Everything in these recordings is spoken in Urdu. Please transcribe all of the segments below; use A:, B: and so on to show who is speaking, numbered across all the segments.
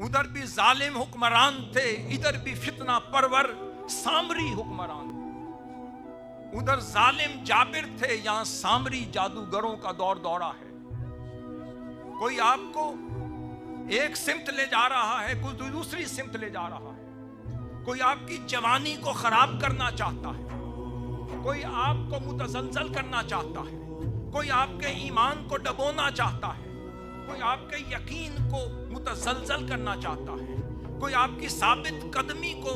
A: ادھر بھی ظالم حکمران تھے، ادھر بھی فتنہ پرور سامری حکمران تھے۔ ادھر ظالم جابر تھے، یہاں سامری جادوگروں کا دور دورہ ہے۔ کوئی آپ کو ایک سمت لے جا رہا ہے، کوئی دوسری سمت لے جا رہا ہے۔ کوئی آپ کی جوانی کو خراب کرنا چاہتا ہے، کوئی آپ کو متزلزل کرنا چاہتا ہے، کوئی آپ کے ایمان کو ڈبونا چاہتا ہے، کوئی آپ کے یقین کو متزلزل کرنا چاہتا ہے، کوئی آپ کی ثابت قدمی کو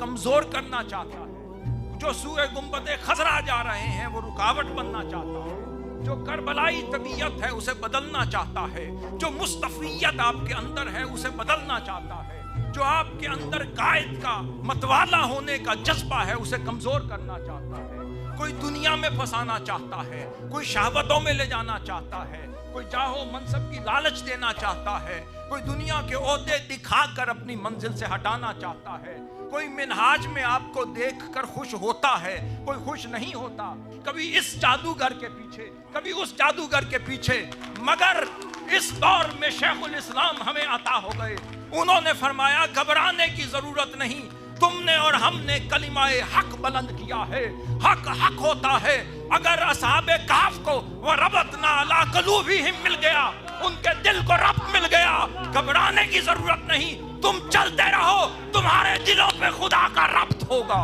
A: کمزور کرنا چاہتا ہے۔ جو سوئے گنبد خضرا جا رہے ہیں وہ رکاوٹ بننا چاہتا ہے، جو کربلائی طبیعت ہے اسے بدلنا چاہتا ہے، جو مصطفیت آپ کے اندر ہے اسے بدلنا چاہتا ہے، جو آپ کے اندر قائد کا متوالا ہونے کا جذبہ ہے اسے کمزور کرنا چاہتا ہے۔ کوئی دنیا میں پھنسانا چاہتا ہے، کوئی شہوتوں میں لے جانا چاہتا ہے، کوئی جاہ و منصب کی لالچ دینا چاہتا ہے، کوئی دنیا کے عہدے دکھا کر اپنی منزل سے ہٹانا چاہتا ہے، کوئی منہاج میں آپ کو دیکھ کر خوش ہوتا ہے، کوئی خوش نہیں ہوتا، کبھی اس جادوگر کے پیچھے، کبھی اس جادوگر کے پیچھے۔ مگر اس دور میں شیخ الاسلام ہمیں عطا ہو گئے۔ انہوں نے فرمایا گھبرانے کی ضرورت نہیں، تم نے اور ہم نے کلمہ حق بلند کیا ہے، حق حق ہوتا ہے۔ اگر اصحاب کہف کو وَرَبَطْنَا عَلَىٰ قُلُوبِهِمْ مل گیا، ان کے دل کو ربط مل گیا، گھبرانے کی ضرورت نہیں، تم چلتے رہو، تمہارے دلوں پہ خدا کا ربط ہوگا۔